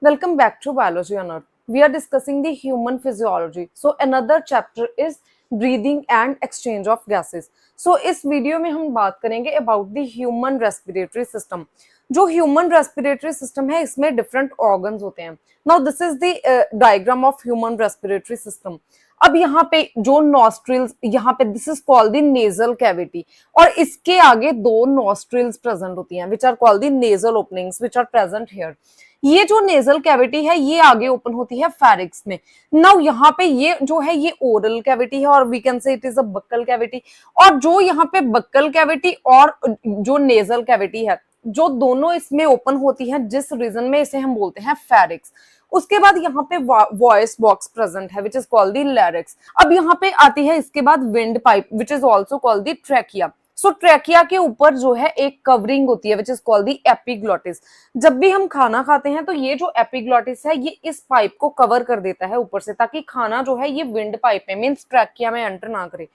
Welcome back to Biology on Earth. We are discussing the human physiology. So another chapter is breathing and exchange of gases. So इस video में हम बात करेंगे about the human respiratory system. जो human respiratory system है इसमें different organs होते हैं. Now this is the diagram of human respiratory system. अब यहाँ पे जो नॉस्ट्रिल्स, यहाँ पे this is called the nasal cavity, और इसके आगे दो नॉस्ट्रिल्स प्रेजेंट होती हैं which are called the nasal openings which are present here. ये जो नेजल कैविटी है ये आगे ओपन होती है फेरिक्स में. नाउ यहाँ पे ये जो है ये ओरल कैविटी है और we can say it is a buccal cavity. और जो यहाँ पे बक्कल कैविटी और जो नेजल कैविटी है जो दोनों इसमें ओपन होती है जिस रीजन में इसे हम बोलते हैं फेरिक्स. उसके बाद यहाँ पे वॉइस बॉक्स प्रेजेंट है विच इज कॉल्ड द लैरिक्स. अब यहाँ पे आती है इसके बाद wind pipe which is also called the trachea. So trachea के ऊपर जो है एक कवरिंग होती है which is called the epiglottis. जब भी हम खाना खाते हैं तो ये जो एपिग्लॉटिस है ये इस पाइप को कवर कर देता है ऊपर से ताकि खाना जो है ये विंड पाइप में मींस ट्रैकिया में एंटर ना करे.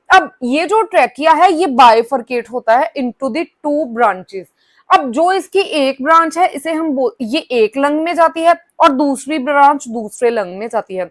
अब ये जो ट्रैकिया है ये बाइफरकेट होता है इनटू द टू ब्रांचेस. अब जो इसकी एक ब्रांच है इसे हम ये एक लंग में जाती है और दूसरी ब्रांच दूसरे लंग में जाती है.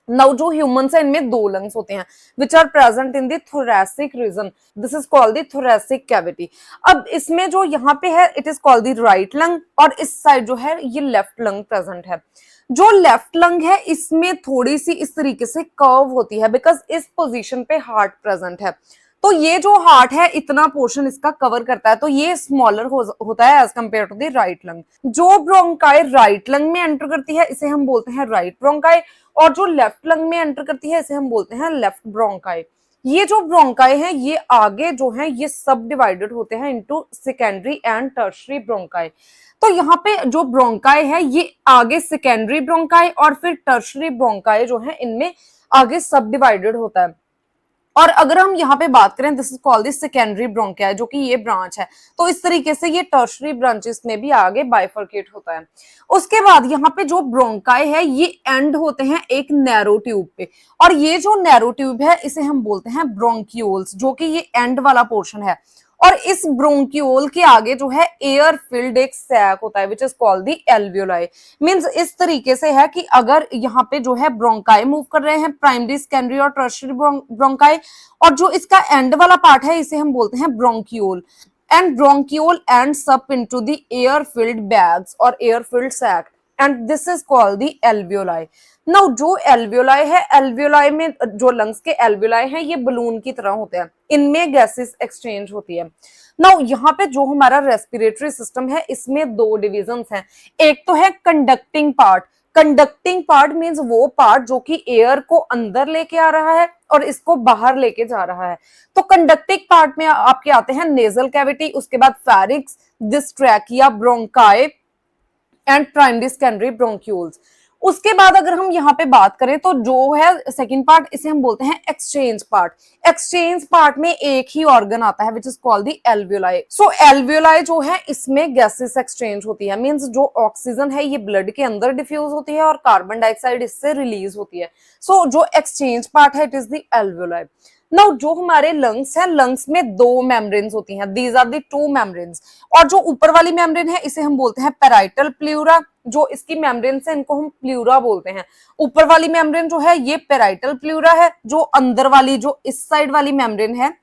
नाउ जो ह्यूमंस है इनमें दो लंग्स होते हैं which are present in the thoracic region. This is called the thoracic cavity. अब इसमें जो यहाँ पे है it is called the right lung और इस साइड जो है ये लेफ्ट लंग प्रेजेंट है. जो लेफ्ट लंग है इसमें थोड़ी सी इस तरीके से कर्व होती है बिकॉज इस पोजीशन पे हार्ट प्रेजेंट है. तो ये जो हार्ट है इतना पोर्शन इसका कवर करता है तो ये स्मॉलर होता है as compared to the right lung. जो ब्रोंकाई राइट लंग में एंटर करती है इसे हम बोलते हैं राइट ब्रोंकाई और जो लेफ्ट लंग में एंटर करती है इसे हम बोलते हैं लेफ्ट ब्रोंकाई. ये जो ब्रोंकाई है ये आगे जो है ये सब डिवाइडेड होते हैं into secondary and tertiary bronchi. तो यहाँ पे जो ब्रोंकाई है ये आगे सेकेंडरी ब्रोंकाई और फिर टर्शरी ब्रोंकाई जो है इनमें आगे सब डिवाइडेड होता है. और अगर हम यहाँ पे बात करें this is called the secondary bronchi जो कि ये ब्रांच है. तो इस तरीके से ये टर्शरी ब्रांचेस में भी आगे बाइफरकेट होता है. उसके बाद यहाँ पे जो ब्रोंकाई है ये एंड होते हैं एक नैरो ट्यूब पे और ये जो नैरो ट्यूब है इसे हम बोलते हैं ब्रोंक्यूल्स जो कि ये एंड वाला पोर्शन है. और इस ब्रोंक्यूल के आगे जो है एयर फिल्ड एक सैक होता है which is called the alveoli. Means इस तरीके से है कि अगर यहाँ पे जो है ब्रोंकाई मूव कर रहे हैं प्राइमरी सेकेंडरी और टर्शियरी ब्रोंकाई और जो इसका एंड वाला पार्ट है इसे हम बोलते हैं bronchiole. And bronchiole ends up into the air filled bags और air filled sac and this is called the alveoli. Now जो एल्वियोलाई है एल्वियोलाई में जो लंग्स के एल्वियोलाई हैं ये बलून की तरह होते हैं. इनमें गैसेस एक्सचेंज होती है. नाउ यहाँ पे जो हमारा रेस्पिरेटरी सिस्टम है इसमें दो डिविजन्स हैं. एक तो है conducting part. Conducting part means वो पार्ट जो कि एयर को अंदर लेके आ रहा है और इसको बाहर लेके जा रहा है. तो कंडक्टिंग पार्ट में आपके आते हैं नेजल कैविटी, उसके बाद pharynx, this trachea, bronchi and primary secondary bronchioles. उसके बाद अगर हम यहाँ पे बात करें तो जो है सेकंड पार्ट इसे हम बोलते हैं एक्सचेंज पार्ट. एक्सचेंज पार्ट में एक ही ऑर्गन आता है which is called the alveoli. So alveoli जो है इसमें गैसेस एक्सचेंज होती है. मींस जो ऑक्सीजन है ये ब्लड के अंदर डिफ्यूज होती है और कार्बन डाइऑक्साइड इससे रिलीज होती है. सो जो एक्सचेंज पार्ट है it is the alveoli. Now जो हमारे लंग्स हैं लंग्स में दो मेम्ब्रेन्स होती हैं. These are the two membranes. और जो ऊपर वाली मेम्ब्रेन है इसे हम बोलते हैं पेराइटल प्लूरा. जो इसकी मेम्ब्रेन है इनको हम प्लूरा बोलते हैं. ऊपर वाली मेम्ब्रेन जो है ये पेराइटल प्लूरा है. जो अंदर वाली जो इस साइड वाली मेम्ब्रेन है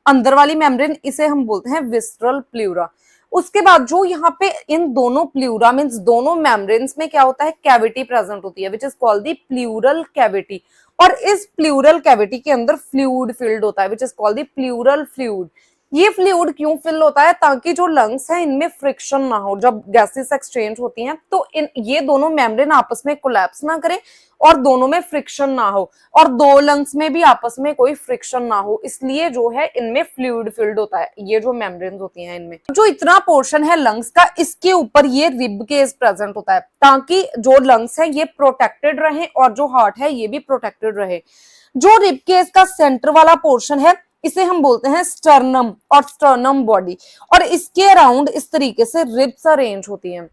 अंदर वाली मेम्ब्रेन इसे हम बोलते हैं विस्ट्रल प्लूरा. उसके बाद जो यहाँ पे इन दोनों प्लूरा मींस दोनों मेम्ब्रेन्स में क्या होता है कैविटी प्रेजेंट होती है which is called the pleural cavity. और इस प्लूरल कैविटी के अंदर फ्लूइड फिल्ड होता है which is called the pleural fluid. ये फ्लूइड क्यों फिल होता है ताकि जो लंग्स है इनमें फ्रिक्शन ना हो. जब गैसेस एक्सचेंज होती हैं तो ये दोनों मेम्ब्रेन आपस में कोलैप्स ना करें और दोनों में फ्रिक्शन ना हो और दो लंग्स में भी आपस में कोई फ्रिक्शन ना हो, इसलिए जो है इनमें फ्लूइड फिल्ड होता है. ये जो मेम्ब्रेन होती हैं इनमें जो इतना पोर्शन है लंग्स का इसके ऊपर ये रिब केस प्रेजेंट होता है ताकि जो लंग्स है ये प्रोटेक्टेड रहे और जो हार्ट है ये भी प्रोटेक्टेड रहे. जो रिब केस का सेंटर वाला पोर्शन है इसे हम बोलते हैं स्टर्नम और स्टर्नम बॉडी. और इसके अराउंड इस तरीके से रिब्स अरेंज होती हैं.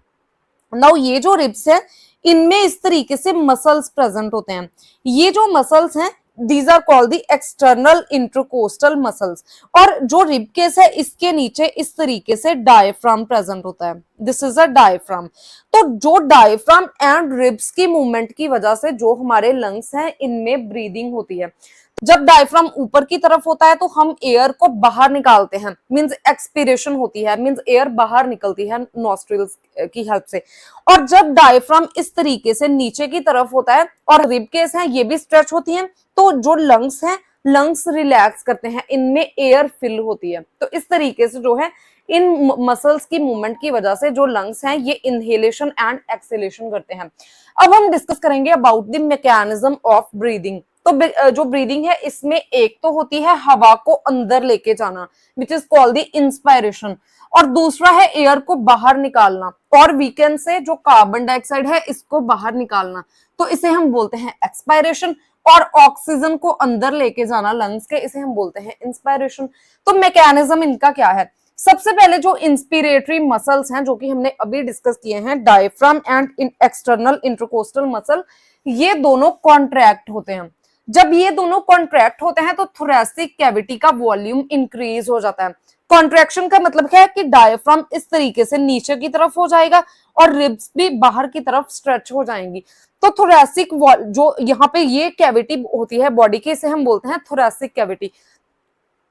नाउ ये जो रिब्स है इनमें इस तरीके से मसल्स प्रेजेंट होते हैं. ये जो मसल्स हैं these are called the external intercostal muscles. और जो रिब केस है इसके नीचे इस तरीके से डायफ्राम प्रेजेंट होता है. This is a diaphragm. तो जो डायफ्राम एंड रिब्स की मूवमेंट की वजह से जो हमारे लंग्स हैं इनमें ब्रीदिंग होती है। जब डायफ्राम ऊपर की तरफ होता है तो हम एयर को बाहर निकालते हैं, मींस एक्सपीरेशन होती है, मींस एयर बाहर निकलती है नॉस्ट्रिल्स की हेल्प से। और जब डायफ्राम इस तरीके से नीचे की तरफ होता है और रिब केस है ये भी स्ट्रेच होती है, तो जो लंग्स हैं लंग्स रिलैक्स करते हैं, इनमें एयर फिल होती है। तो इस तरीके से जो है इन मसल्स की मूवमेंट की वजह से जो लंग्स हैं ये इनहेलेशन एंड एक्सहेलेशन करते हैं। अब हम डिस्कस करेंगे about the mechanism of breathing. तो जो ब्रीदिंग है इसमें एक तो होती है हवा को अंदर लेके जाना, which is called the inspiration, और दूसरा है एयर को बाहर निकालना, और वीकेंड से जो कार्बन डाइऑक्साइड है इसको बाहर निकालना, तो इसे हम बोलते हैं एक्सपायरेशन। और ऑक्सीजन को अंदर लेके जाना लंग्स के, इसे हम बोलते हैं इंस्पायरेशन। तो मैकेनिज्म इनका क्या है? सबसे पहले जो इंस्पिरेटरी मसल्स हैं जो कि हमने अभी डिस्कस किए हैं, diaphragm and external intercostal muscle, ये दोनों कॉन्ट्रैक्ट होते हैं। जब ये दोनों कॉन्ट्रैक्ट होते हैं तो थोरेसिक कैविटी का वॉल्यूम इंक्रीज हो जाता है। कॉन्ट्रैक्शन का मतलब क्या है कि डायफ्राम इस तरीके से नीचे की तरफ हो जाएगा और रिब्स भी बाहर की तरफ स्ट्रेच हो जाएंगी। तो थोरेसिक जो यहाँ पे ये कैविटी होती है बॉडी की, इसे हम बोलते हैं थोरेसिक कैविटी।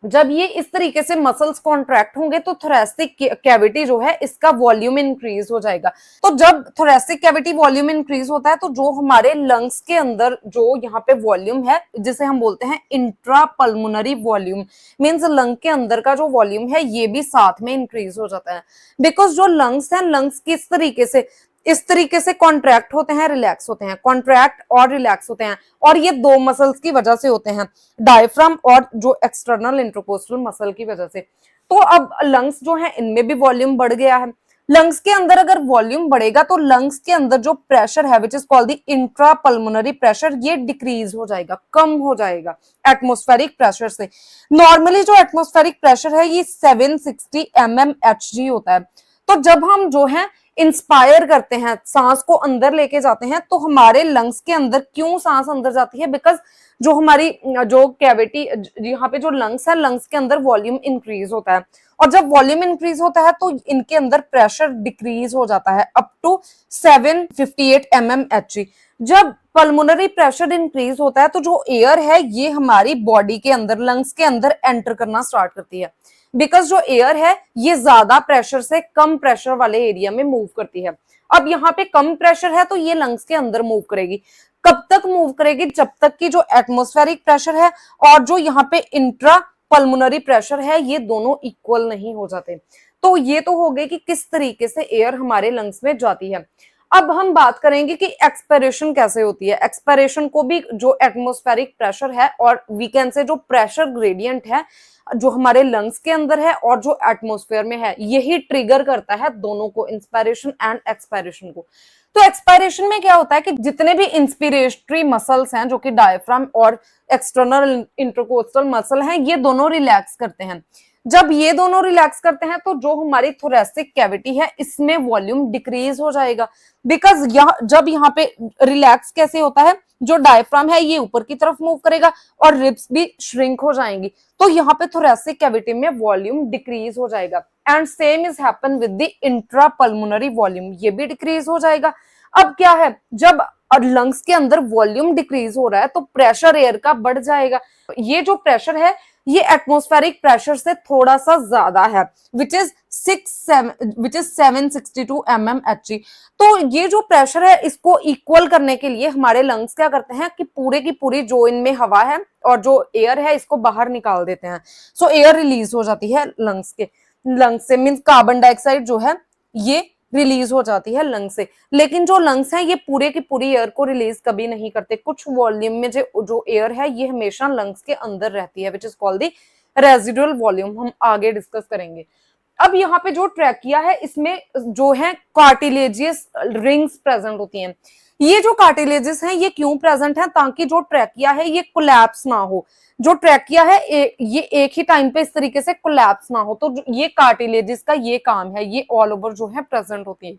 जब ये इस तरीके से मसल्स कॉन्ट्रैक्ट होंगे तो थोरेसिक कैविटी जो है इसका वॉल्यूम इंक्रीज हो जाएगा। तो जब थोरेसिक कैविटी वॉल्यूम इंक्रीज होता है तो जो हमारे लंग्स के अंदर जो यहाँ पे वॉल्यूम है जिसे हम बोलते हैं intra pulmonary volume, means lung के अंदर का जो वॉल्यूम है ये भी साथ में इंक्रीज हो जाता है। बिकॉज जो लंग्स हैं लंग्स किस तरीके से इस तरीके से कॉन्ट्रैक्ट होते हैं, रिलैक्स होते हैं, कॉन्ट्रैक्ट और रिलैक्स होते हैं, और ये दो मसल्स की वजह से होते हैं, डायफ्राम और जो एक्सटर्नल इंटरकोस्टल मसल की वजह से। तो अब लंग्स जो है इनमें भी वॉल्यूम बढ़ गया है। लंग्स के अंदर अगर वॉल्यूम बढ़ेगा तो लंग्स के अंदर जो प्रेशर है which is called the intra pulmonary pressure, ये डिक्रीज हो जाएगा, कम हो जाएगा एटमॉस्फेरिक प्रेशर से। नॉर्मली जो एटमॉस्फेरिक प्रेशर है ये 760 mmHg होता है। तो जब हम जो है इंस्पायर करते हैं, सांस को अंदर लेके जाते हैं, तो हमारे लंग्स के अंदर क्यों सांस अंदर जाती है? बिकॉज जो हमारी जो कैविटी यहाँ पे जो लंग्स है लंग्स के अंदर वॉल्यूम इंक्रीज होता है, और जब वॉल्यूम इंक्रीज होता है तो इनके अंदर प्रेशर डिक्रीज हो जाता है अप टू 758 mmHg। जब पल्मोनरी प्रेशर इंक्रीज होता है तो जो एयर है ये हमारी बॉडी के अंदर लंग्स के अंदर एंटर करना स्टार्ट करती है। बिकॉज जो एयर है ये ज्यादा प्रेशर से कम प्रेशर वाले एरिया में मूव करती है। अब यहाँ पे कम प्रेशर है तो ये लंग्स के अंदर मूव करेगी। कब तक मूव करेगी? जब तक कि जो एटमॉस्फेरिक प्रेशर है और जो यहाँ पे इंट्रा पल्मोनरी प्रेशर है ये दोनों इक्वल नहीं हो जाते। तो ये तो हो गए कि किस तरीके से एयर हमारे लंग्स में जाती है। अब हम बात करेंगे कि एक्सपायरेशन कैसे होती है। एक्सपायरेशन को भी जो एटमॉस्फेरिक प्रेशर है और वीकेंड से जो प्रेशर ग्रेडियंट है जो हमारे लंग्स के अंदर है और जो एटमॉस्फेयर में है, यही ट्रिगर करता है दोनों को, इंस्पायरेशन एंड एक्सपायरेशन को। तो एक्सपायरेशन में क्या होता है कि जितने भी इंस्पिरेटरी मसल्स हैं जो कि डायफ्राम और एक्सटर्नल इंटरकोस्टल मसल हैं ये दोनों रिलैक्स करते हैं। जब ये दोनों रिलैक्स करते हैं तो जो हमारी थोरेसिक कैविटी है इसमें वॉल्यूम डिक्रीज हो जाएगा। बिकॉज जब यहाँ पे रिलैक्स कैसे होता है, जो डायफ्राम है ये ऊपर की तरफ मूव करेगा और रिब्स भी श्रिंक हो जाएंगी, तो यहाँ पे थोरेसिक कैविटी में वॉल्यूम डिक्रीज हो जाएगा। And same is happen with the intra pulmonary volume, ये भी डिक्रीज हो जाएगा। अब क्या है, जब लंग्स के अंदर वॉल्यूम डिक्रीज हो रहा है तो प्रेशर एयर का बढ़ जाएगा। ये जो प्रेशर है ये एटमॉस्फेरिक प्रेशर से थोड़ा सा ज्यादा है, विच इज 762 mmHg। तो ये जो प्रेशर है इसको इक्वल करने के लिए हमारे लंग्स क्या करते हैं कि पूरे की पूरी जो इनमें हवा है और जो एयर है इसको बाहर निकाल देते हैं। सो एयर रिलीज हो जाती है लंग्स से, मीन्स कार्बन डाइऑक्साइड जो है ये रिलीज हो जाती है लंग से। लेकिन जो लंग्स हैं ये पूरे की पूरी एयर को रिलीज कभी नहीं करते। कुछ वॉल्यूम में जो एयर है ये हमेशा लंग्स के अंदर रहती है, which is called the residual volume. हम आगे डिस्कस करेंगे। अब यहाँ पे जो ट्रैकिया है इसमें जो है कार्टिलेजियस रिंग्स प्रेजेंट होती हैं। ये जो कार्टिलेजेस हैं ये क्यों प्रेजेंट हैं? ताकि जो ट्रैकिया है ये कोलैप्स ना हो। जो ट्रैकिया है ये एक ही टाइम पे इस तरीके से कोलैप्स ना हो, तो ये कार्टिलेजेस का ये काम है, ये ऑल ओवर जो है प्रेजेंट होती है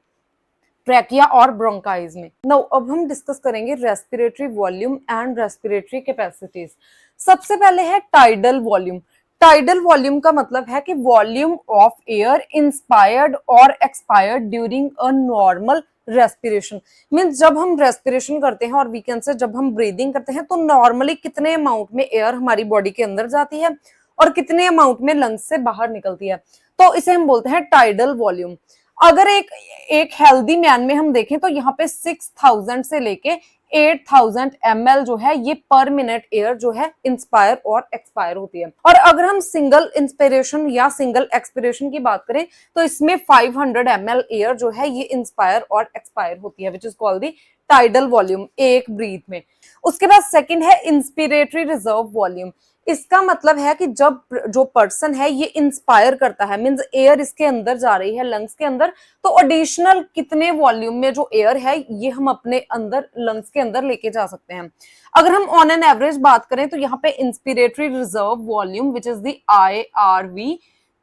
ट्रैकिया और ब्रोंकाइज में। नाउ अब हम डिस्कस करेंगे respiratory volume and respiratory capacities. सबसे पहले है टाइडल वॉल्यूम। टाइडल वॉल्यूम का मतलब है कि वॉल्यूम ऑफ एयर इंस्पायर्ड और expired during a normal respiration. Means जब हम रेस्पिरेशन करते हैं और वीकेंड से जब हम ब्रीदिंग करते हैं तो नॉर्मली कितने अमाउंट में एयर हमारी बॉडी के अंदर जाती है और कितने अमाउंट में लंग्स से बाहर निकलती है, तो इसे हम बोलते हैं टाइडल वॉल्यूम। अगर एक हेल्दी मैन में हम देखें तो यहाँ पे 6000 से लेके 8000 ml जो है ये पर मिनट एयर जो है इंस्पायर और एक्सपायर होती है। और अगर हम सिंगल इंस्पिरेशन या सिंगल एक्सपिरेशन की बात करें तो इसमें 500 ml एयर जो है ये इंस्पायर और एक्सपायर होती है, which is called the tidal volume एक ब्रीथ में। उसके बाद सेकंड है इंस्पिरेटरी रिजर्व वॉल्यूम। इसका मतलब है कि जब जो पर्सन है ये इंस्पायर करता है, मींस एयर इसके अंदर जा रही है लंग्स के अंदर, तो एडिशनल कितने वॉल्यूम में जो एयर है ये हम अपने अंदर लंग्स के अंदर लेके जा सकते हैं। अगर हम ऑन एन एवरेज बात करें तो यहाँ पे inspiratory reserve volume which is the IRV,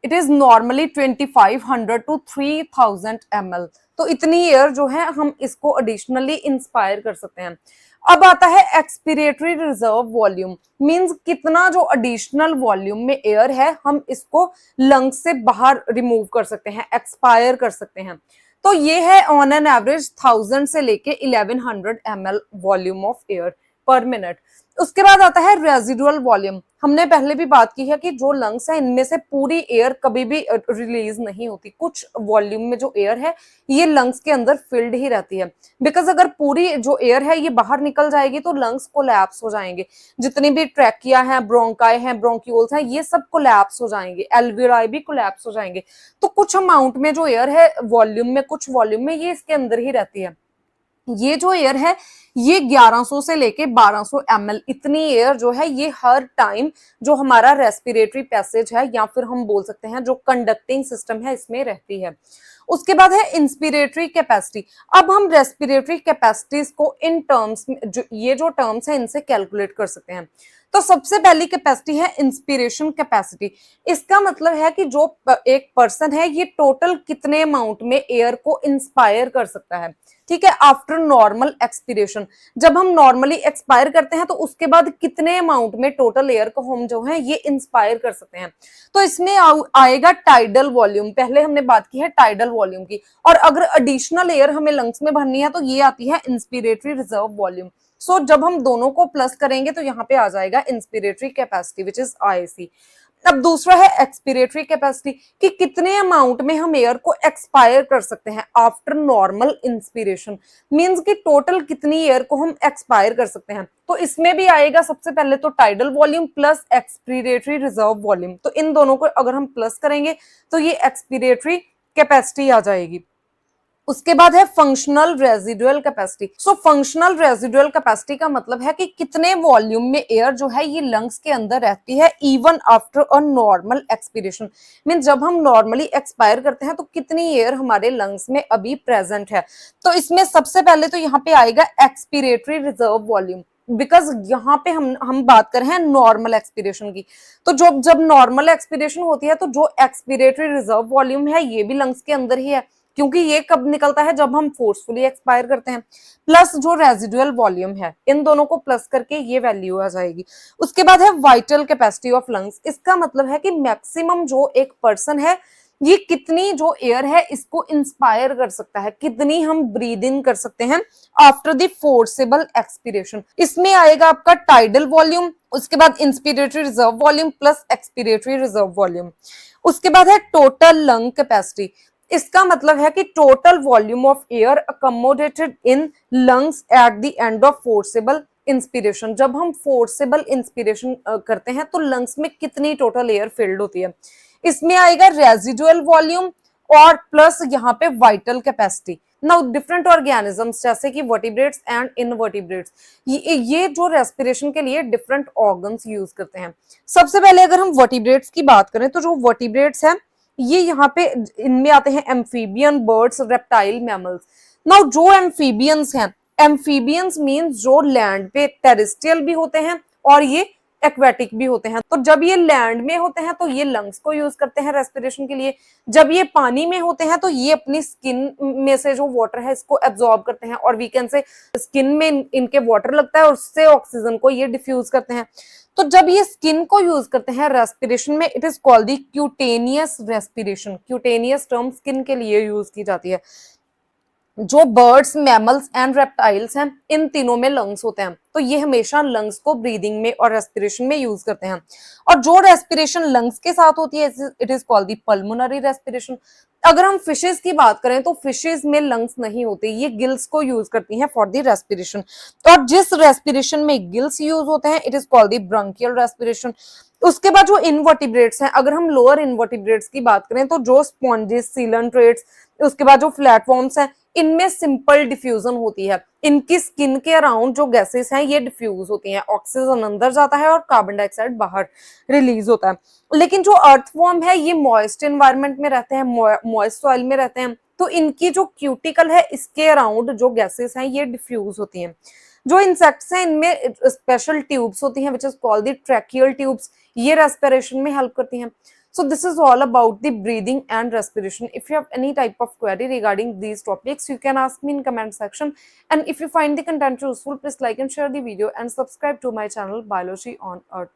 it is normally 2500 to 3000 ml। तो इतनी एयर जो है हम इसको एडिशनली इंस्पायर कर सकते हैं। अब आता है एक्सपिरेटरी रिजर्व वॉल्यूम, मींस कितना जो एडिशनल वॉल्यूम में एयर है हम इसको लंग्स से बाहर रिमूव कर सकते हैं, एक्सपायर कर सकते हैं। तो ये है ऑन एन एवरेज 1000 से लेके 1100 ml वॉल्यूम ऑफ एयर पर मिनट। उसके बाद आता है रेजिडुअल वॉल्यूम। हमने पहले भी बात की है कि जो लंग्स है इनमें से पूरी एयर कभी भी रिलीज नहीं होती, कुछ वॉल्यूम में जो एयर है ये लंग्स के अंदर फिल्ड ही रहती है। बिकॉज अगर पूरी जो एयर है ये बाहर निकल जाएगी तो लंग्स कोलैप्स हो जाएंगे, जितनी भी ट्रैकिया है, ब्रोंकाई है, ब्रोंक्यूल्स हैं, ये सब कोलैप्स हो जाएंगे, एल्वियोलाई भी कोलैप्स हो जाएंगे। तो कुछ अमाउंट में जो एयर है वॉल्यूम में, कुछ वॉल्यूम में ये इसके अंदर ही रहती है। ये जो एयर है ये 1100 से लेके 1200 ml इतनी एयर जो है ये हर टाइम जो हमारा रेस्पिरेटरी पैसेज है या फिर हम बोल सकते हैं जो कंडक्टिंग सिस्टम है इसमें रहती है। उसके बाद है इंस्पिरेटरी कैपेसिटी। अब हम रेस्पिरेटरी कैपेसिटीज को इन टर्म्स ये जो टर्म्स है इनसे कैलकुलेट कर सकते हैं। तो सबसे पहली कैपेसिटी है इंस्पिरेशन कैपेसिटी। इसका मतलब है कि जो एक पर्सन है ये टोटल कितने अमाउंट में एयर को इंस्पायर कर सकता है, ठीक है, आफ्टर नॉर्मल एक्सपिरेशन। जब हम नॉर्मली एक्सपायर करते हैं तो उसके बाद कितने अमाउंट में टोटल एयर को हम जो है ये इंस्पायर कर सकते हैं। तो इसमें आएगा टाइडल वॉल्यूम। पहले हमने बात की है टाइडल वॉल्यूम की, और अगर एडिशनल एयर हमें लंग्स में भरनी है तो ये आती है इंस्पिरेटरी रिजर्व वॉल्यूम। सो जब हम दोनों को प्लस करेंगे तो यहाँ पे आ जाएगा inspiratory capacity which is IC। अब दूसरा है एक्सपिरेटरी कैपेसिटी, कि कितने अमाउंट में हम एयर को एक्सपायर कर सकते हैं आफ्टर नॉर्मल इंस्पिरेशन, मींस कि टोटल कितनी एयर को हम एक्सपायर कर सकते हैं। तो इसमें भी आएगा सबसे पहले तो tidal volume plus expiratory reserve volume. तो इन दोनों को अगर हम प्लस करेंगे तो ये एक्सपिरेटरी कैपेसिटी आ जाएगी। उसके बाद है functional residual capacity. So functional residual capacity का मतलब है कि कितने वॉल्यूम में एयर जो है ये लंग्स के अंदर रहती है even after a normal expiration. Mean जब हम नॉर्मली एक्सपायर करते हैं तो कितनी एयर हमारे लंग्स में अभी प्रेजेंट है। तो इसमें सबसे पहले तो यहाँ पे आएगा एक्सपिरेटरी रिजर्व वॉल्यूम, बिकॉज यहाँ पे हम बात कर रहे हैं नॉर्मल एक्सपिरेशन की। तो जब नॉर्मल एक्सपिरेशन होती है तो जो एक्सपिरेटरी रिजर्व वॉल्यूम है ये भी लंग्स के अंदर ही है, क्योंकि ये कब निकलता है जब हम फोर्सफुली एक्सपायर करते हैं, प्लस जो रेजिडुअल वॉल्यूम है इन दोनों को प्लस करके ये वैल्यू आ जाएगी। उसके बाद है वाइटल कैपेसिटी ऑफ लंग्स। इसका मतलब है कि मैक्सिमम जो एक पर्सन है ये कितनी जो एयर है इसको इंस्पायर कर सकता है, कितनी हम ब्रीद इन कर सकते हैं आफ्टर द फोर्सेबल एक्सपिरेशन। इसमें आएगा आपका टाइडल वॉल्यूम, उसके बाद inspiratory reserve volume plus expiratory reserve volume. उसके बाद है टोटल लंग कैपेसिटी। इसका मतलब है कि total volume of air accommodated in lungs at the end of forcible inspiration. जब हम फोर्सेबल इंस्पिरेशन करते हैं तो लंग्स में कितनी टोटल एयर फिल्ड होती है। इसमें आएगा रेजिडुअल वॉल्यूम और प्लस यहाँ पे vital capacity. Now different organisms जैसे कि वर्टिब्रेट्स एंड इनवर्टिब्रेट्स ये जो रेस्पिरेशन के लिए डिफरेंट ऑर्गन्स यूज करते हैं। सबसे पहले अगर हम वर्टिब्रेट्स की बात करें तो जो वर्टिब्रेट्स हैं ये यहाँ पे इनमें आते हैं amphibian, birds, reptile, mammals. Now जो एम्फीबियंस हैं, एम्फीबियंस मींस जो लैंड पे टेरेस्ट्रियल भी होते हैं और ये एक्वेटिक भी होते हैं। तो जब ये लैंड में होते हैं तो ये लंग्स को यूज करते हैं रेस्पिरेशन के लिए, जब ये पानी में होते हैं तो ये अपनी स्किन में से जो वाटर है इसको एब्जॉर्ब करते हैं, और वी कैन से स्किन में इनके वाटर लगता है और उससे ऑक्सीजन को ये डिफ्यूज करते हैं। तो जब ये स्किन को यूज करते हैं रेस्पिरेशन में, it is called the cutaneous respiration. Cutaneous term skin के लिए यूज की जाती है। जो बर्ड्स, मैमल्स एंड रेप्टाइल्स हैं, इन तीनों में लंग्स होते हैं, तो ये हमेशा लंग्स को ब्रीदिंग में और रेस्पिरेशन में यूज करते हैं। और जो रेस्पिरेशन लंग्स के साथ होती है it is called the pulmonary respiration. अगर हम फिशेस की बात करें तो फिशेस में लंग्स नहीं होते, ये गिल्स को यूज करती हैं फॉर द रेस्पिरेशन। और जिस रेस्पिरेशन में गिल्स यूज होते हैं it is called the bronchial respiration. उसके बाद जो इनवर्टिब्रेट्स हैं, अगर हम लोअर इनवर्टिब्रेट्स की बात करें तो जो स्पॉन्जेस, सीलेंट्रेट्स, उसके बाद जो प्लेटफॉर्म्स हैं, इनमें सिंपल डिफ्यूजन होती है। इनकी स्किन के अराउंड जो गैसेस हैं ये डिफ्यूज होती हैं, ऑक्सीजन अंदर जाता है और कार्बन डाइऑक्साइड बाहर रिलीज होता है। लेकिन जो अर्थवॉर्म है ये मॉइस्ट एनवायरनमेंट में रहते हैं, मॉइस्ट सॉइल में रहते हैं, तो इनकी जो क्यूटिकल है इसके अराउंड जो गैसेस हैं ये डिफ्यूज होती हैं। जो इंसेक्ट्स हैं इनमें स्पेशल ट्यूब्स होती हैं which is called the tracheal tubes, ये रेस्पिरेशन में हेल्प करती हैं। So this is all about the breathing and respiration. If you have any type of query regarding these topics, you can ask me in comment section. And if you find the content useful, please like and share the video and subscribe to my channel Biology on Earth.